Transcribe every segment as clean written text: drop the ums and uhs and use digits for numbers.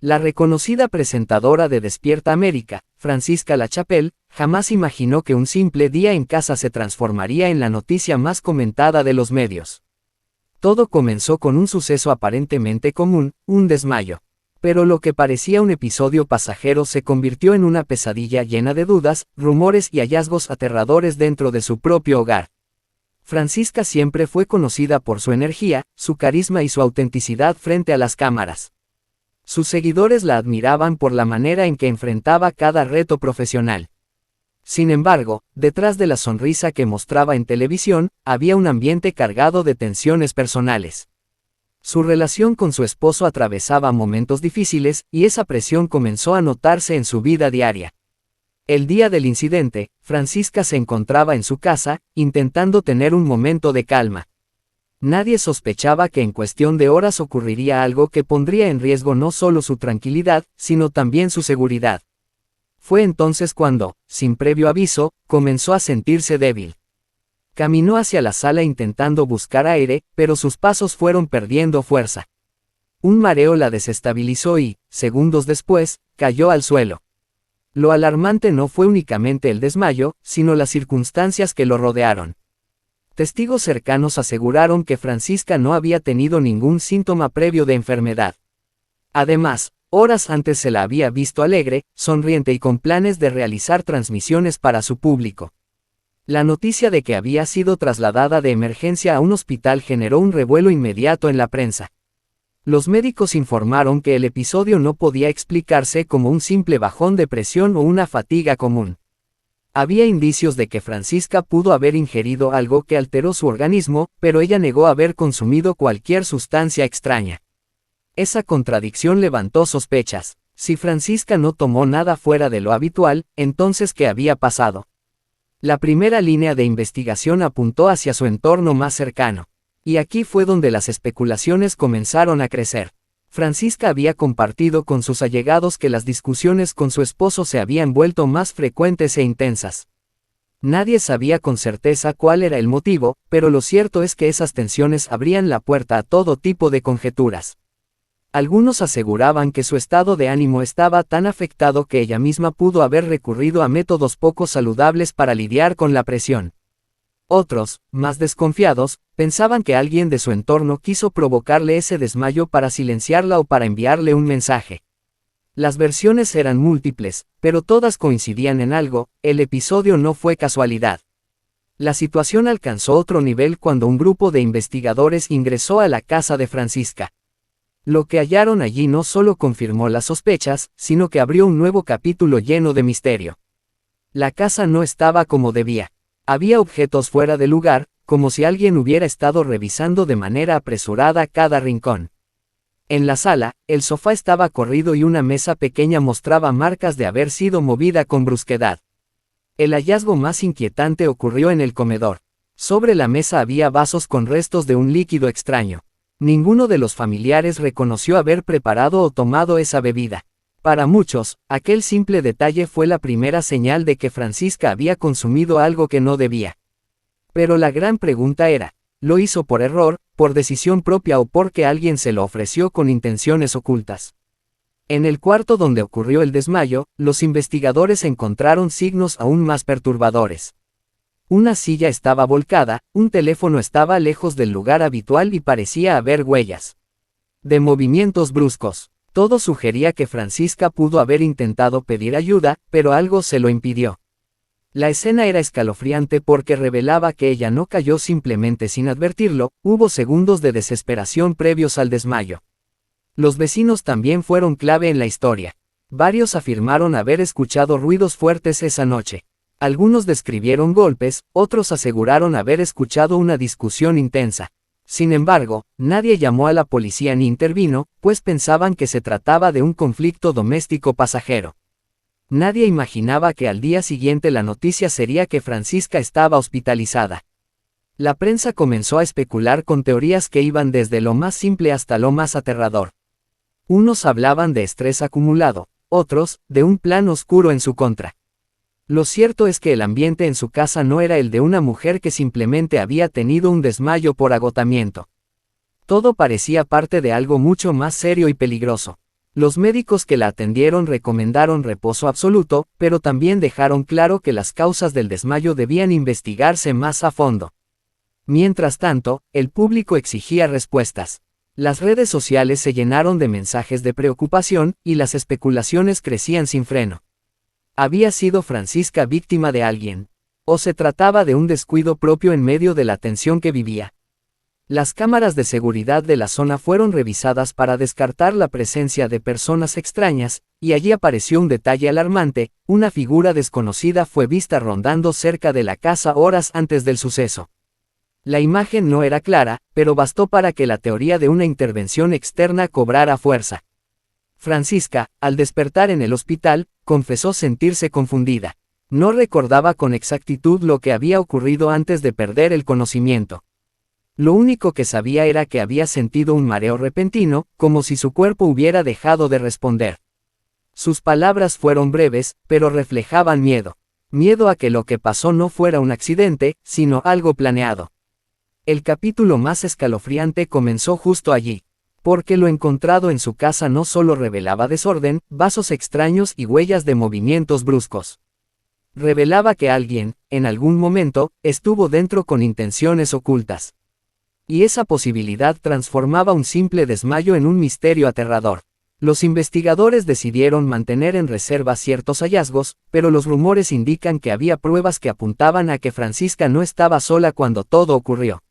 La reconocida presentadora de Despierta América, Francisca Lachapelle, jamás imaginó que un simple día en casa se transformaría en la noticia más comentada de los medios. Todo comenzó con un suceso aparentemente común, un desmayo. Pero lo que parecía un episodio pasajero se convirtió en una pesadilla llena de dudas, rumores y hallazgos aterradores dentro de su propio hogar. Francisca siempre fue conocida por su energía, su carisma y su autenticidad frente a las cámaras. Sus seguidores la admiraban por la manera en que enfrentaba cada reto profesional. Sin embargo, detrás de la sonrisa que mostraba en televisión, había un ambiente cargado de tensiones personales. Su relación con su esposo atravesaba momentos difíciles, y esa presión comenzó a notarse en su vida diaria. El día del incidente, Francisca se encontraba en su casa, intentando tener un momento de calma. Nadie sospechaba que en cuestión de horas ocurriría algo que pondría en riesgo no solo su tranquilidad, sino también su seguridad. Fue entonces cuando, sin previo aviso, comenzó a sentirse débil. Caminó hacia la sala intentando buscar aire, pero sus pasos fueron perdiendo fuerza. Un mareo la desestabilizó y, segundos después, cayó al suelo. Lo alarmante no fue únicamente el desmayo, sino las circunstancias que lo rodearon. Testigos cercanos aseguraron que Francisca no había tenido ningún síntoma previo de enfermedad. Además, horas antes se la había visto alegre, sonriente y con planes de realizar transmisiones para su público. La noticia de que había sido trasladada de emergencia a un hospital generó un revuelo inmediato en la prensa. Los médicos informaron que el episodio no podía explicarse como un simple bajón de presión o una fatiga común. Había indicios de que Francisca pudo haber ingerido algo que alteró su organismo, pero ella negó haber consumido cualquier sustancia extraña. Esa contradicción levantó sospechas. Si Francisca no tomó nada fuera de lo habitual, entonces ¿qué había pasado? La primera línea de investigación apuntó hacia su entorno más cercano. Y aquí fue donde las especulaciones comenzaron a crecer. Francisca había compartido con sus allegados que las discusiones con su esposo se habían vuelto más frecuentes e intensas. Nadie sabía con certeza cuál era el motivo, pero lo cierto es que esas tensiones abrían la puerta a todo tipo de conjeturas. Algunos aseguraban que su estado de ánimo estaba tan afectado que ella misma pudo haber recurrido a métodos poco saludables para lidiar con la presión. Otros, más desconfiados, pensaban que alguien de su entorno quiso provocarle ese desmayo para silenciarla o para enviarle un mensaje. Las versiones eran múltiples, pero todas coincidían en algo: el episodio no fue casualidad. La situación alcanzó otro nivel cuando un grupo de investigadores ingresó a la casa de Francisca. Lo que hallaron allí no solo confirmó las sospechas, sino que abrió un nuevo capítulo lleno de misterio. La casa no estaba como debía. Había objetos fuera de lugar, como si alguien hubiera estado revisando de manera apresurada cada rincón. En la sala, el sofá estaba corrido y una mesa pequeña mostraba marcas de haber sido movida con brusquedad. El hallazgo más inquietante ocurrió en el comedor. Sobre la mesa había vasos con restos de un líquido extraño. Ninguno de los familiares reconoció haber preparado o tomado esa bebida. Para muchos, aquel simple detalle fue la primera señal de que Francisca había consumido algo que no debía. Pero la gran pregunta era, ¿lo hizo por error, por decisión propia o porque alguien se lo ofreció con intenciones ocultas? En el cuarto donde ocurrió el desmayo, los investigadores encontraron signos aún más perturbadores. Una silla estaba volcada, un teléfono estaba lejos del lugar habitual y parecía haber huellas de movimientos bruscos. Todo sugería que Francisca pudo haber intentado pedir ayuda, pero algo se lo impidió. La escena era escalofriante porque revelaba que ella no cayó simplemente sin advertirlo, hubo segundos de desesperación previos al desmayo. Los vecinos también fueron clave en la historia. Varios afirmaron haber escuchado ruidos fuertes esa noche. Algunos describieron golpes, otros aseguraron haber escuchado una discusión intensa. Sin embargo, nadie llamó a la policía ni intervino, pues pensaban que se trataba de un conflicto doméstico pasajero. Nadie imaginaba que al día siguiente la noticia sería que Francisca estaba hospitalizada. La prensa comenzó a especular con teorías que iban desde lo más simple hasta lo más aterrador. Unos hablaban de estrés acumulado, otros, de un plan oscuro en su contra. Lo cierto es que el ambiente en su casa no era el de una mujer que simplemente había tenido un desmayo por agotamiento. Todo parecía parte de algo mucho más serio y peligroso. Los médicos que la atendieron recomendaron reposo absoluto, pero también dejaron claro que las causas del desmayo debían investigarse más a fondo. Mientras tanto, el público exigía respuestas. Las redes sociales se llenaron de mensajes de preocupación, y las especulaciones crecían sin freno. ¿Había sido Francisca víctima de alguien? ¿O se trataba de un descuido propio en medio de la tensión que vivía? Las cámaras de seguridad de la zona fueron revisadas para descartar la presencia de personas extrañas, y allí apareció un detalle alarmante: una figura desconocida fue vista rondando cerca de la casa horas antes del suceso. La imagen no era clara, pero bastó para que la teoría de una intervención externa cobrara fuerza. Francisca, al despertar en el hospital, confesó sentirse confundida. No recordaba con exactitud lo que había ocurrido antes de perder el conocimiento. Lo único que sabía era que había sentido un mareo repentino, como si su cuerpo hubiera dejado de responder. Sus palabras fueron breves, pero reflejaban miedo. Miedo a que lo que pasó no fuera un accidente, sino algo planeado. El capítulo más escalofriante comenzó justo allí, porque lo encontrado en su casa no solo revelaba desorden, vasos extraños y huellas de movimientos bruscos. Revelaba que alguien, en algún momento, estuvo dentro con intenciones ocultas. Y esa posibilidad transformaba un simple desmayo en un misterio aterrador. Los investigadores decidieron mantener en reserva ciertos hallazgos, pero los rumores indican que había pruebas que apuntaban a que Francisca no estaba sola cuando todo ocurrió.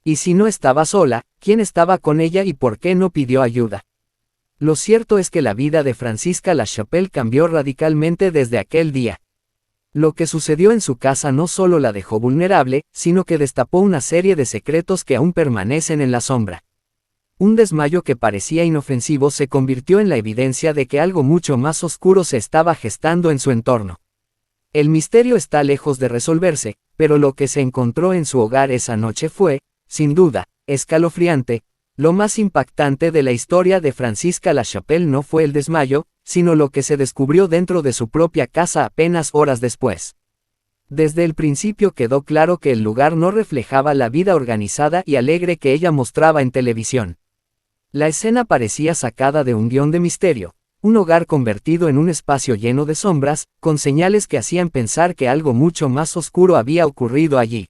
Y si no estaba sola, ¿quién estaba con ella y por qué no pidió ayuda? Lo cierto es que la vida de Francisca La Chapelle cambió radicalmente desde aquel día. Lo que sucedió en su casa no solo la dejó vulnerable, sino que destapó una serie de secretos que aún permanecen en la sombra. Un desmayo que parecía inofensivo se convirtió en la evidencia de que algo mucho más oscuro se estaba gestando en su entorno. El misterio está lejos de resolverse, pero lo que se encontró en su hogar esa noche fue, sin duda, escalofriante. Lo más impactante de la historia de Francisca La Chapelle no fue el desmayo, sino lo que se descubrió dentro de su propia casa apenas horas después. Desde el principio quedó claro que el lugar no reflejaba la vida organizada y alegre que ella mostraba en televisión. La escena parecía sacada de un guión de misterio, un hogar convertido en un espacio lleno de sombras, con señales que hacían pensar que algo mucho más oscuro había ocurrido allí.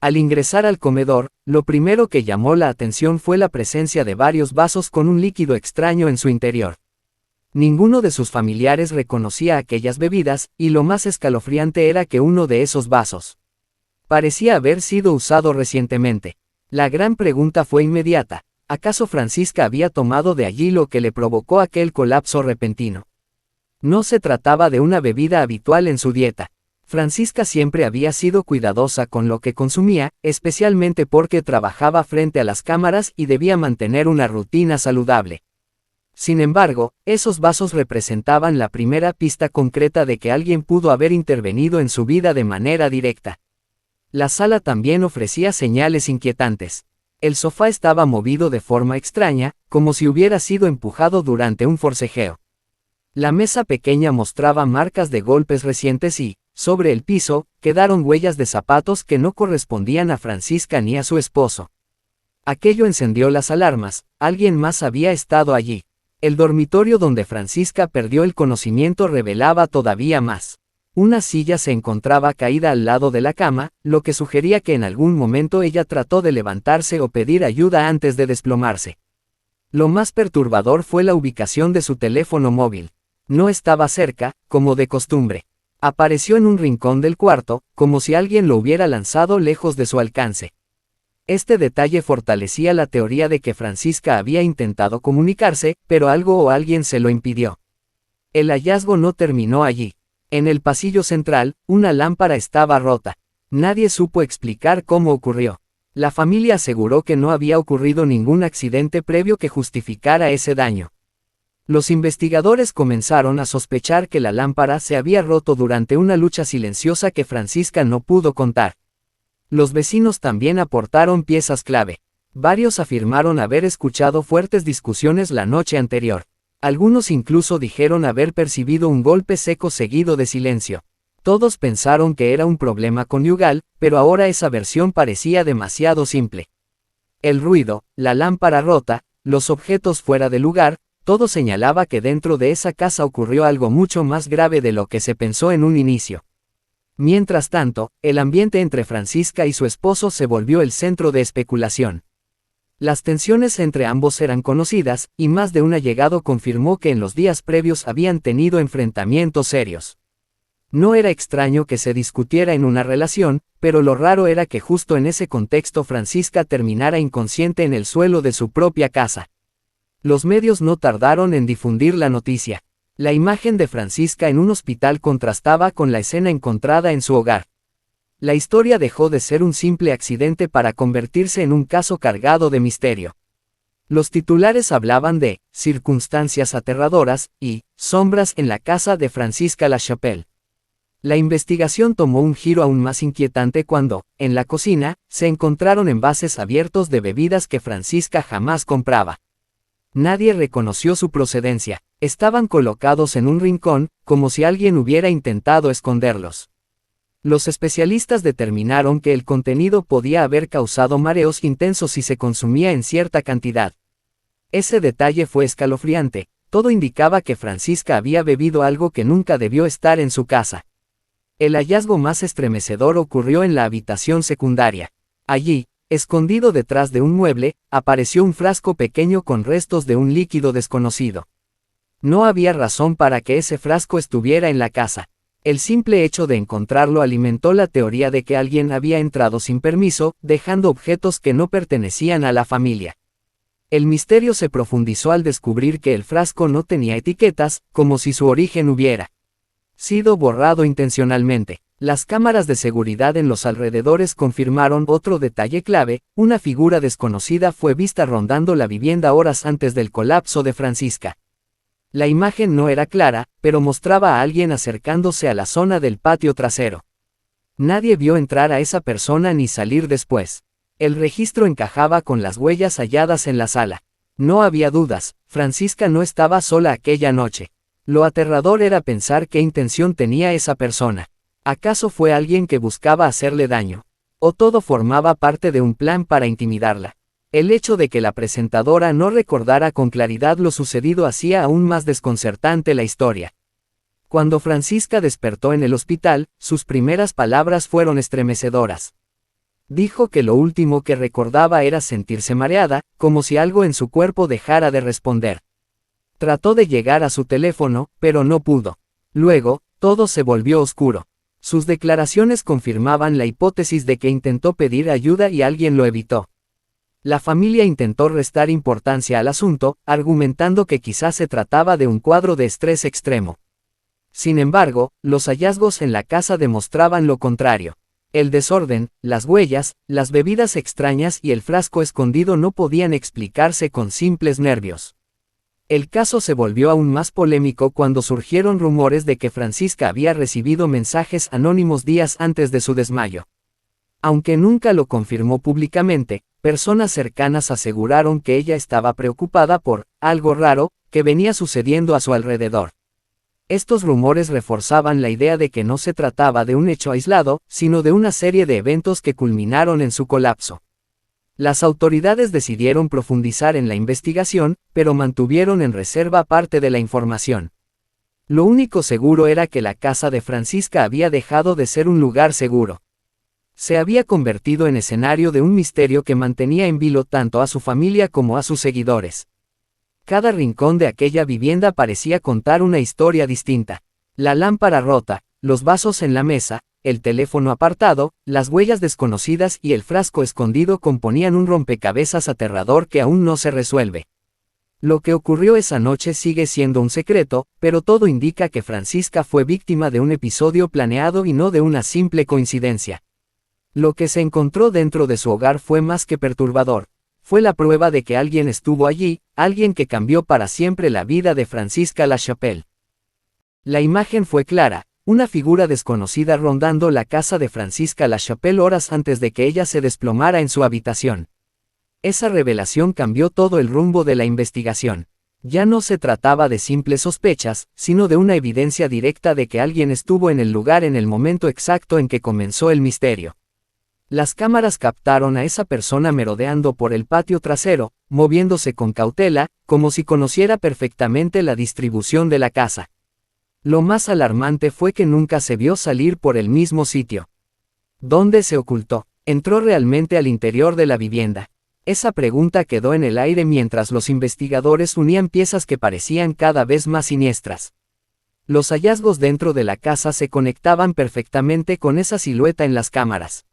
Al ingresar al comedor, lo primero que llamó la atención fue la presencia de varios vasos con un líquido extraño en su interior. Ninguno de sus familiares reconocía aquellas bebidas, y lo más escalofriante era que uno de esos vasos parecía haber sido usado recientemente. La gran pregunta fue inmediata: ¿acaso Francisca había tomado de allí lo que le provocó aquel colapso repentino? No se trataba de una bebida habitual en su dieta. Francisca siempre había sido cuidadosa con lo que consumía, especialmente porque trabajaba frente a las cámaras y debía mantener una rutina saludable. Sin embargo, esos vasos representaban la primera pista concreta de que alguien pudo haber intervenido en su vida de manera directa. La sala también ofrecía señales inquietantes. El sofá estaba movido de forma extraña, como si hubiera sido empujado durante un forcejeo. La mesa pequeña mostraba marcas de golpes recientes y, sobre el piso, quedaron huellas de zapatos que no correspondían a Francisca ni a su esposo. Aquello encendió las alarmas: alguien más había estado allí. El dormitorio donde Francisca perdió el conocimiento revelaba todavía más. Una silla se encontraba caída al lado de la cama, lo que sugería que en algún momento ella trató de levantarse o pedir ayuda antes de desplomarse. Lo más perturbador fue la ubicación de su teléfono móvil. No estaba cerca, como de costumbre. Apareció en un rincón del cuarto, como si alguien lo hubiera lanzado lejos de su alcance. Este detalle fortalecía la teoría de que Francisca había intentado comunicarse, pero algo o alguien se lo impidió. El hallazgo no terminó allí. En el pasillo central, una lámpara estaba rota. Nadie supo explicar cómo ocurrió. La familia aseguró que no había ocurrido ningún accidente previo que justificara ese daño. Los investigadores comenzaron a sospechar que la lámpara se había roto durante una lucha silenciosa que Francisca no pudo contar. Los vecinos también aportaron piezas clave. Varios afirmaron haber escuchado fuertes discusiones la noche anterior. Algunos incluso dijeron haber percibido un golpe seco seguido de silencio. Todos pensaron que era un problema conyugal, pero ahora esa versión parecía demasiado simple. El ruido, la lámpara rota, los objetos fuera de lugar, todo señalaba que dentro de esa casa ocurrió algo mucho más grave de lo que se pensó en un inicio. Mientras tanto, el ambiente entre Francisca y su esposo se volvió el centro de especulación. Las tensiones entre ambos eran conocidas, y más de un allegado confirmó que en los días previos habían tenido enfrentamientos serios. No era extraño que se discutiera en una relación, pero lo raro era que justo en ese contexto Francisca terminara inconsciente en el suelo de su propia casa. Los medios no tardaron en difundir la noticia. La imagen de Francisca en un hospital contrastaba con la escena encontrada en su hogar. La historia dejó de ser un simple accidente para convertirse en un caso cargado de misterio. Los titulares hablaban de circunstancias aterradoras y sombras en la casa de Francisca Lachapelle. La investigación tomó un giro aún más inquietante cuando, en la cocina, se encontraron envases abiertos de bebidas que Francisca jamás compraba. Nadie reconoció su procedencia. Estaban colocados en un rincón, como si alguien hubiera intentado esconderlos. Los especialistas determinaron que el contenido podía haber causado mareos intensos si se consumía en cierta cantidad. Ese detalle fue escalofriante. Todo indicaba que Francisca había bebido algo que nunca debió estar en su casa. El hallazgo más estremecedor ocurrió en la habitación secundaria. Allí, escondido detrás de un mueble, apareció un frasco pequeño con restos de un líquido desconocido. No había razón para que ese frasco estuviera en la casa. El simple hecho de encontrarlo alimentó la teoría de que alguien había entrado sin permiso, dejando objetos que no pertenecían a la familia. El misterio se profundizó al descubrir que el frasco no tenía etiquetas, como si su origen hubiera sido borrado intencionalmente. Las cámaras de seguridad en los alrededores confirmaron otro detalle clave: una figura desconocida fue vista rondando la vivienda horas antes del colapso de Francisca. La imagen no era clara, pero mostraba a alguien acercándose a la zona del patio trasero. Nadie vio entrar a esa persona ni salir después. El registro encajaba con las huellas halladas en la sala. No había dudas, Francisca no estaba sola aquella noche. Lo aterrador era pensar qué intención tenía esa persona. ¿Acaso fue alguien que buscaba hacerle daño? ¿O todo formaba parte de un plan para intimidarla? El hecho de que la presentadora no recordara con claridad lo sucedido hacía aún más desconcertante la historia. Cuando Francisca despertó en el hospital, sus primeras palabras fueron estremecedoras. Dijo que lo último que recordaba era sentirse mareada, como si algo en su cuerpo dejara de responder. Trató de llegar a su teléfono, pero no pudo. Luego, todo se volvió oscuro. Sus declaraciones confirmaban la hipótesis de que intentó pedir ayuda y alguien lo evitó. La familia intentó restar importancia al asunto, argumentando que quizás se trataba de un cuadro de estrés extremo. Sin embargo, los hallazgos en la casa demostraban lo contrario. El desorden, las huellas, las bebidas extrañas y el frasco escondido no podían explicarse con simples nervios. El caso se volvió aún más polémico cuando surgieron rumores de que Francisca había recibido mensajes anónimos días antes de su desmayo. Aunque nunca lo confirmó públicamente, personas cercanas aseguraron que ella estaba preocupada por algo raro que venía sucediendo a su alrededor. Estos rumores reforzaban la idea de que no se trataba de un hecho aislado, sino de una serie de eventos que culminaron en su colapso. Las autoridades decidieron profundizar en la investigación, pero mantuvieron en reserva parte de la información. Lo único seguro era que la casa de Francisca había dejado de ser un lugar seguro. Se había convertido en escenario de un misterio que mantenía en vilo tanto a su familia como a sus seguidores. Cada rincón de aquella vivienda parecía contar una historia distinta. La lámpara rota, los vasos en la mesa, el teléfono apartado, las huellas desconocidas y el frasco escondido componían un rompecabezas aterrador que aún no se resuelve. Lo que ocurrió esa noche sigue siendo un secreto, pero todo indica que Francisca fue víctima de un episodio planeado y no de una simple coincidencia. Lo que se encontró dentro de su hogar fue más que perturbador. Fue la prueba de que alguien estuvo allí, alguien que cambió para siempre la vida de Francisca Lachapelle. La imagen fue clara. Una figura desconocida rondando la casa de Francisca Lachapelle horas antes de que ella se desplomara en su habitación. Esa revelación cambió todo el rumbo de la investigación. Ya no se trataba de simples sospechas, sino de una evidencia directa de que alguien estuvo en el lugar en el momento exacto en que comenzó el misterio. Las cámaras captaron a esa persona merodeando por el patio trasero, moviéndose con cautela, como si conociera perfectamente la distribución de la casa. Lo más alarmante fue que nunca se vio salir por el mismo sitio. ¿Dónde se ocultó? ¿Entró realmente al interior de la vivienda? Esa pregunta quedó en el aire mientras los investigadores unían piezas que parecían cada vez más siniestras. Los hallazgos dentro de la casa se conectaban perfectamente con esa silueta en las cámaras.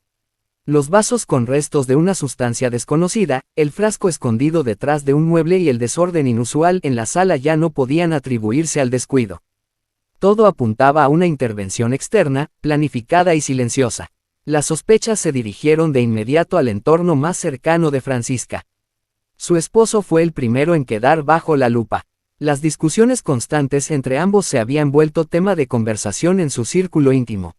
Los vasos con restos de una sustancia desconocida, el frasco escondido detrás de un mueble y el desorden inusual en la sala ya no podían atribuirse al descuido. Todo apuntaba a una intervención externa, planificada y silenciosa. Las sospechas se dirigieron de inmediato al entorno más cercano de Francisca. Su esposo fue el primero en quedar bajo la lupa. Las discusiones constantes entre ambos se habían vuelto tema de conversación en su círculo íntimo.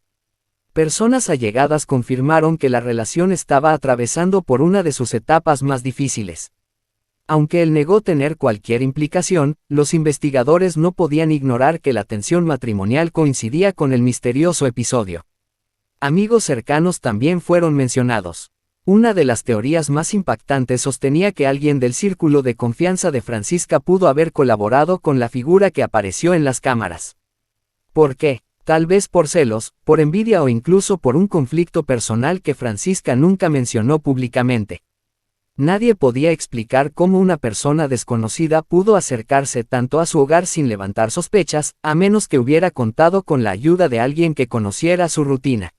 Personas allegadas confirmaron que la relación estaba atravesando por una de sus etapas más difíciles. Aunque él negó tener cualquier implicación, los investigadores no podían ignorar que la tensión matrimonial coincidía con el misterioso episodio. Amigos cercanos también fueron mencionados. Una de las teorías más impactantes sostenía que alguien del círculo de confianza de Francisca pudo haber colaborado con la figura que apareció en las cámaras. ¿Por qué? Tal vez por celos, por envidia o incluso por un conflicto personal que Francisca nunca mencionó públicamente. Nadie podía explicar cómo una persona desconocida pudo acercarse tanto a su hogar sin levantar sospechas, a menos que hubiera contado con la ayuda de alguien que conociera su rutina.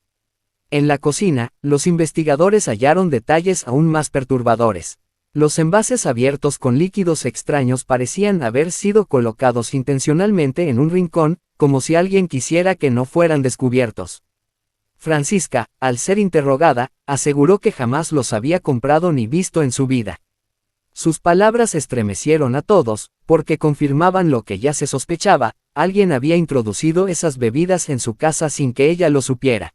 En la cocina, los investigadores hallaron detalles aún más perturbadores. Los envases abiertos con líquidos extraños parecían haber sido colocados intencionalmente en un rincón, como si alguien quisiera que no fueran descubiertos. Francisca, al ser interrogada, aseguró que jamás los había comprado ni visto en su vida. Sus palabras estremecieron a todos, porque confirmaban lo que ya se sospechaba: alguien había introducido esas bebidas en su casa sin que ella lo supiera.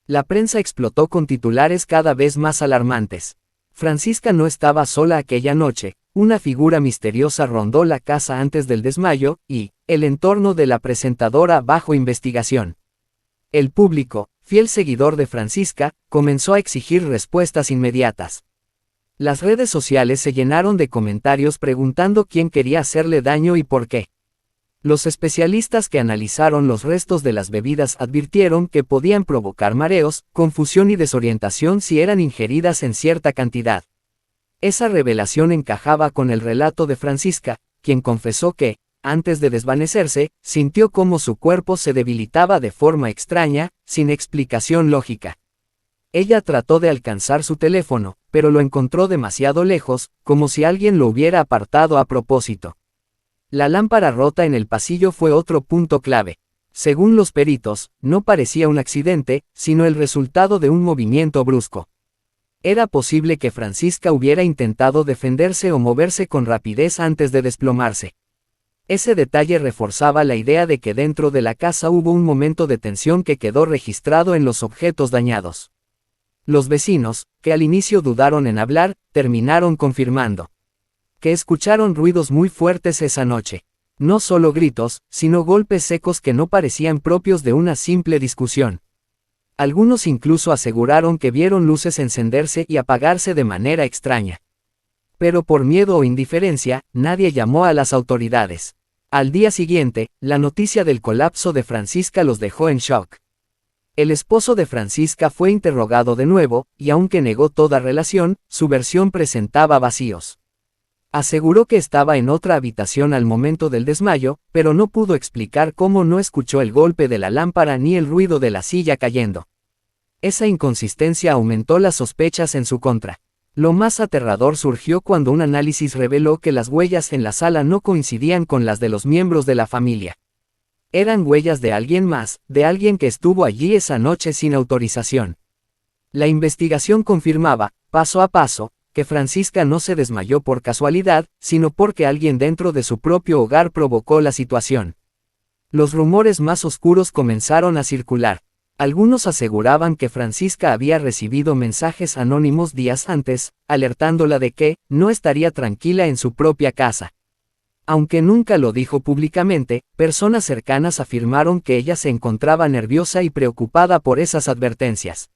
La prensa explotó con titulares cada vez más alarmantes. Francisca no estaba sola aquella noche, una figura misteriosa rondó la casa antes del desmayo, y el entorno de la presentadora bajo investigación. El público, fiel seguidor de Francisca, comenzó a exigir respuestas inmediatas. Las redes sociales se llenaron de comentarios preguntando quién quería hacerle daño y por qué. Los especialistas que analizaron los restos de las bebidas advirtieron que podían provocar mareos, confusión y desorientación si eran ingeridas en cierta cantidad. Esa revelación encajaba con el relato de Francisca, quien confesó que, antes de desvanecerse, sintió cómo su cuerpo se debilitaba de forma extraña, sin explicación lógica. Ella trató de alcanzar su teléfono, pero lo encontró demasiado lejos, como si alguien lo hubiera apartado a propósito. La lámpara rota en el pasillo fue otro punto clave. Según los peritos, no parecía un accidente, sino el resultado de un movimiento brusco. Era posible que Francisca hubiera intentado defenderse o moverse con rapidez antes de desplomarse. Ese detalle reforzaba la idea de que dentro de la casa hubo un momento de tensión que quedó registrado en los objetos dañados. Los vecinos, que al inicio dudaron en hablar, terminaron confirmando que escucharon ruidos muy fuertes esa noche. No solo gritos, sino golpes secos que no parecían propios de una simple discusión. Algunos incluso aseguraron que vieron luces encenderse y apagarse de manera extraña. Pero por miedo o indiferencia, nadie llamó a las autoridades. Al día siguiente, la noticia del colapso de Francisca los dejó en shock. El esposo de Francisca fue interrogado de nuevo, y aunque negó toda relación, su versión presentaba vacíos. Aseguró que estaba en otra habitación al momento del desmayo, pero no pudo explicar cómo no escuchó el golpe de la lámpara ni el ruido de la silla cayendo. Esa inconsistencia aumentó las sospechas en su contra. Lo más aterrador surgió cuando un análisis reveló que las huellas en la sala no coincidían con las de los miembros de la familia. Eran huellas de alguien más, de alguien que estuvo allí esa noche sin autorización. La investigación confirmaba, paso a paso, que Francisca no se desmayó por casualidad, sino porque alguien dentro de su propio hogar provocó la situación. Los rumores más oscuros comenzaron a circular. Algunos aseguraban que Francisca había recibido mensajes anónimos días antes, alertándola de que no estaría tranquila en su propia casa. Aunque nunca lo dijo públicamente, personas cercanas afirmaron que ella se encontraba nerviosa y preocupada por esas advertencias.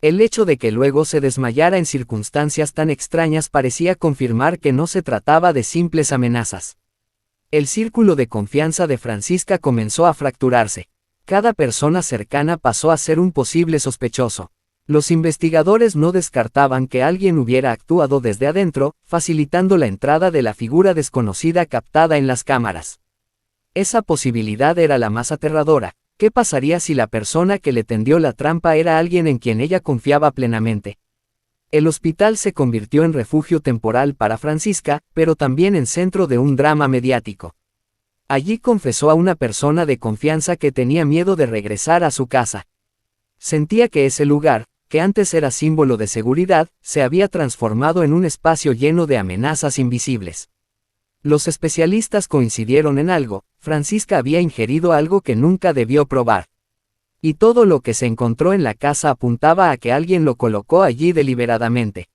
El hecho de que luego se desmayara en circunstancias tan extrañas parecía confirmar que no se trataba de simples amenazas. El círculo de confianza de Francisca comenzó a fracturarse. Cada persona cercana pasó a ser un posible sospechoso. Los investigadores no descartaban que alguien hubiera actuado desde adentro, facilitando la entrada de la figura desconocida captada en las cámaras. Esa posibilidad era la más aterradora. ¿Qué pasaría si la persona que le tendió la trampa era alguien en quien ella confiaba plenamente? El hospital se convirtió en refugio temporal para Francisca, pero también en centro de un drama mediático. Allí confesó a una persona de confianza que tenía miedo de regresar a su casa. Sentía que ese lugar, que antes era símbolo de seguridad, se había transformado en un espacio lleno de amenazas invisibles. Los especialistas coincidieron en algo: Francisca había ingerido algo que nunca debió probar. Y todo lo que se encontró en la casa apuntaba a que alguien lo colocó allí deliberadamente.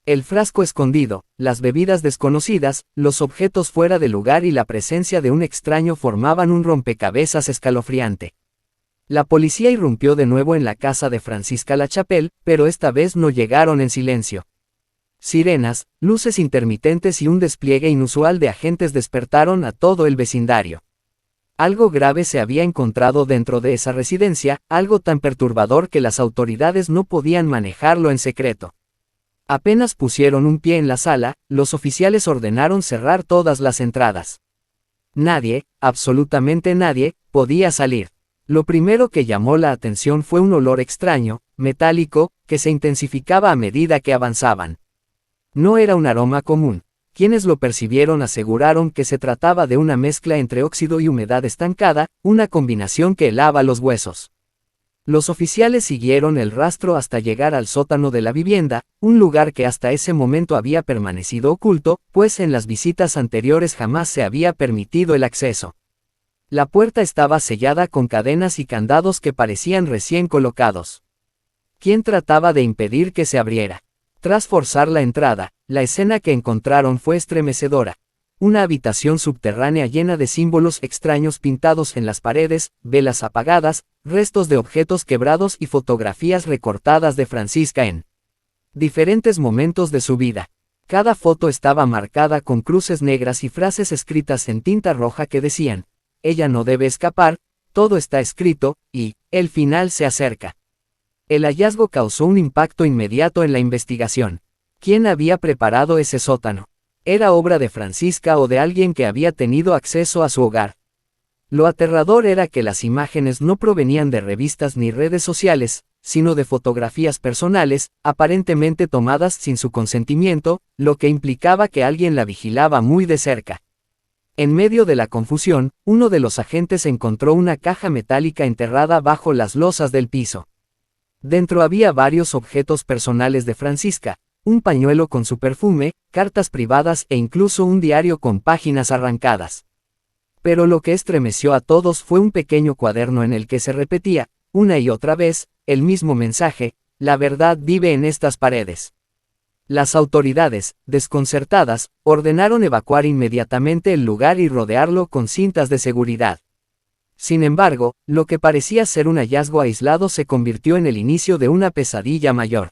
El frasco escondido, las bebidas desconocidas, los objetos fuera de lugar y la presencia de un extraño formaban un rompecabezas escalofriante. La policía irrumpió de nuevo en la casa de Francisca Lachapelle, pero esta vez no llegaron en silencio. Sirenas, luces intermitentes y un despliegue inusual de agentes despertaron a todo el vecindario. Algo grave se había encontrado dentro de esa residencia, algo tan perturbador que las autoridades no podían manejarlo en secreto. Apenas pusieron un pie en la sala, los oficiales ordenaron cerrar todas las entradas. Nadie, absolutamente nadie, podía salir. Lo primero que llamó la atención fue un olor extraño, metálico, que se intensificaba a medida que avanzaban. No era un aroma común. Quienes lo percibieron aseguraron que se trataba de una mezcla entre óxido y humedad estancada, una combinación que helaba los huesos. Los oficiales siguieron el rastro hasta llegar al sótano de la vivienda, un lugar que hasta ese momento había permanecido oculto, pues en las visitas anteriores jamás se había permitido el acceso. La puerta estaba sellada con cadenas y candados que parecían recién colocados. ¿Quién trataba de impedir que se abriera? Tras forzar la entrada, la escena que encontraron fue estremecedora. Una habitación subterránea llena de símbolos extraños pintados en las paredes, velas apagadas, restos de objetos quebrados y fotografías recortadas de Francisca en diferentes momentos de su vida. Cada foto estaba marcada con cruces negras y frases escritas en tinta roja que decían: ella no debe escapar, todo está escrito, y el final se acerca. El hallazgo causó un impacto inmediato en la investigación. ¿Quién había preparado ese sótano? ¿Era obra de Francisca o de alguien que había tenido acceso a su hogar? Lo aterrador era que las imágenes no provenían de revistas ni redes sociales, sino de fotografías personales, aparentemente tomadas sin su consentimiento, lo que implicaba que alguien la vigilaba muy de cerca. En medio de la confusión, uno de los agentes encontró una caja metálica enterrada bajo las losas del piso. Dentro había varios objetos personales de Francisca, un pañuelo con su perfume, cartas privadas e incluso un diario con páginas arrancadas. Pero lo que estremeció a todos fue un pequeño cuaderno en el que se repetía, una y otra vez, el mismo mensaje: la verdad vive en estas paredes. Las autoridades, desconcertadas, ordenaron evacuar inmediatamente el lugar y rodearlo con cintas de seguridad. Sin embargo, lo que parecía ser un hallazgo aislado se convirtió en el inicio de una pesadilla mayor.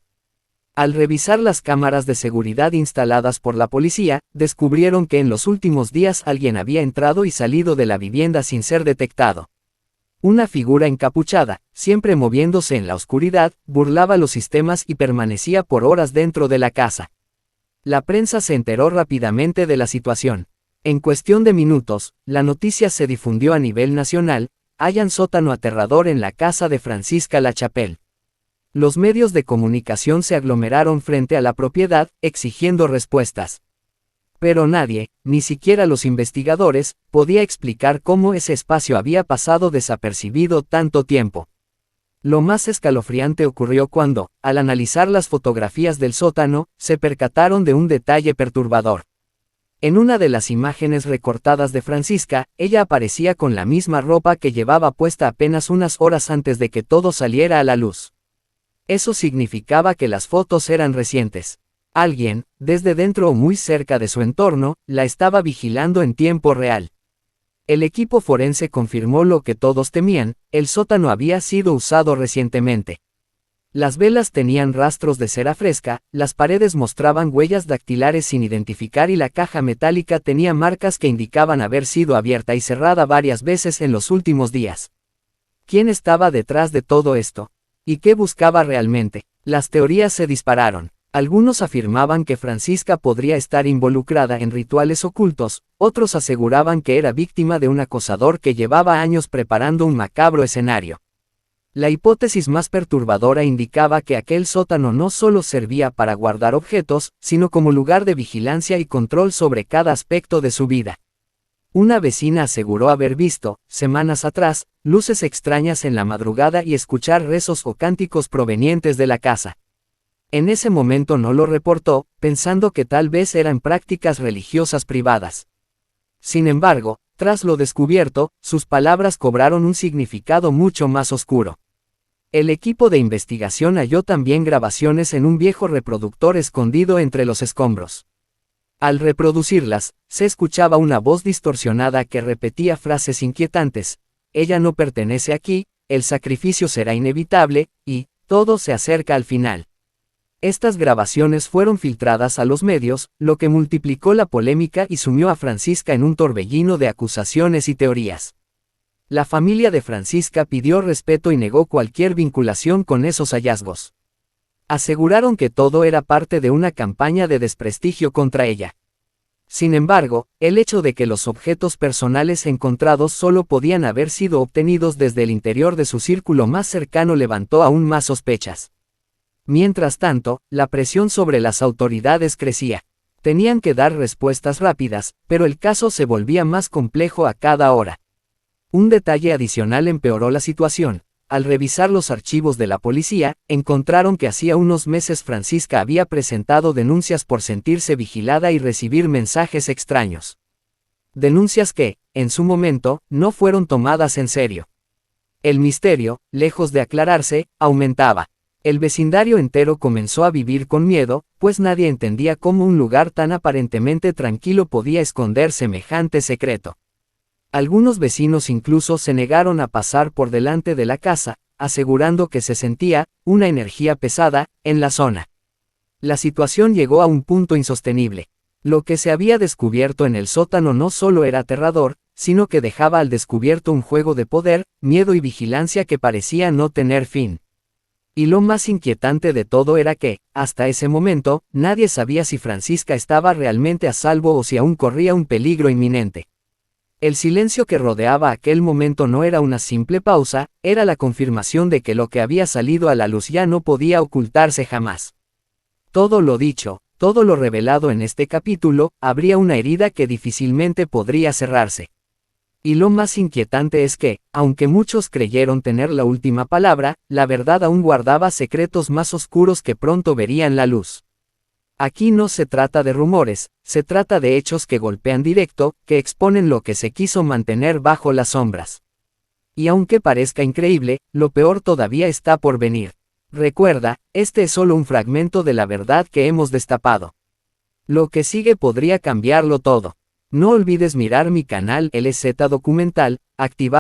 Al revisar las cámaras de seguridad instaladas por la policía, descubrieron que en los últimos días alguien había entrado y salido de la vivienda sin ser detectado. Una figura encapuchada, siempre moviéndose en la oscuridad, burlaba los sistemas y permanecía por horas dentro de la casa. La prensa se enteró rápidamente de la situación. En cuestión de minutos, la noticia se difundió a nivel nacional: hallan sótano aterrador en la casa de Francisca Lachapelle. Los medios de comunicación se aglomeraron frente a la propiedad, exigiendo respuestas. Pero nadie, ni siquiera los investigadores, podía explicar cómo ese espacio había pasado desapercibido tanto tiempo. Lo más escalofriante ocurrió cuando, al analizar las fotografías del sótano, se percataron de un detalle perturbador. En una de las imágenes recortadas de Francisca, ella aparecía con la misma ropa que llevaba puesta apenas unas horas antes de que todo saliera a la luz. Eso significaba que las fotos eran recientes. Alguien, desde dentro o muy cerca de su entorno, la estaba vigilando en tiempo real. El equipo forense confirmó lo que todos temían: el sótano había sido usado recientemente. Las velas tenían rastros de cera fresca, las paredes mostraban huellas dactilares sin identificar y la caja metálica tenía marcas que indicaban haber sido abierta y cerrada varias veces en los últimos días. ¿Quién estaba detrás de todo esto? ¿Y qué buscaba realmente? Las teorías se dispararon. Algunos afirmaban que Francisca podría estar involucrada en rituales ocultos, otros aseguraban que era víctima de un acosador que llevaba años preparando un macabro escenario. La hipótesis más perturbadora indicaba que aquel sótano no solo servía para guardar objetos, sino como lugar de vigilancia y control sobre cada aspecto de su vida. Una vecina aseguró haber visto, semanas atrás, luces extrañas en la madrugada y escuchar rezos o cánticos provenientes de la casa. En ese momento no lo reportó, pensando que tal vez eran prácticas religiosas privadas. Sin embargo, tras lo descubierto, sus palabras cobraron un significado mucho más oscuro. El equipo de investigación halló también grabaciones en un viejo reproductor escondido entre los escombros. Al reproducirlas, se escuchaba una voz distorsionada que repetía frases inquietantes: ella no pertenece aquí, el sacrificio será inevitable, y todo se acerca al final. Estas grabaciones fueron filtradas a los medios, lo que multiplicó la polémica y sumió a Francisca en un torbellino de acusaciones y teorías. La familia de Francisca pidió respeto y negó cualquier vinculación con esos hallazgos. Aseguraron que todo era parte de una campaña de desprestigio contra ella. Sin embargo, el hecho de que los objetos personales encontrados solo podían haber sido obtenidos desde el interior de su círculo más cercano levantó aún más sospechas. Mientras tanto, la presión sobre las autoridades crecía. Tenían que dar respuestas rápidas, pero el caso se volvía más complejo a cada hora. Un detalle adicional empeoró la situación. Al revisar los archivos de la policía, encontraron que hacía unos meses Francisca había presentado denuncias por sentirse vigilada y recibir mensajes extraños. Denuncias que, en su momento, no fueron tomadas en serio. El misterio, lejos de aclararse, aumentaba. El vecindario entero comenzó a vivir con miedo, pues nadie entendía cómo un lugar tan aparentemente tranquilo podía esconder semejante secreto. Algunos vecinos incluso se negaron a pasar por delante de la casa, asegurando que se sentía una energía pesada en la zona. La situación llegó a un punto insostenible. Lo que se había descubierto en el sótano no solo era aterrador, sino que dejaba al descubierto un juego de poder, miedo y vigilancia que parecía no tener fin. Y lo más inquietante de todo era que, hasta ese momento, nadie sabía si Francisca estaba realmente a salvo o si aún corría un peligro inminente. El silencio que rodeaba aquel momento no era una simple pausa, era la confirmación de que lo que había salido a la luz ya no podía ocultarse jamás. Todo lo dicho, todo lo revelado en este capítulo, abría una herida que difícilmente podría cerrarse. Y lo más inquietante es que, aunque muchos creyeron tener la última palabra, la verdad aún guardaba secretos más oscuros que pronto verían la luz. Aquí no se trata de rumores, se trata de hechos que golpean directo, que exponen lo que se quiso mantener bajo las sombras. Y aunque parezca increíble, lo peor todavía está por venir. Recuerda, este es solo un fragmento de la verdad que hemos destapado. Lo que sigue podría cambiarlo todo. No olvides mirar mi canal LZ Documental, activar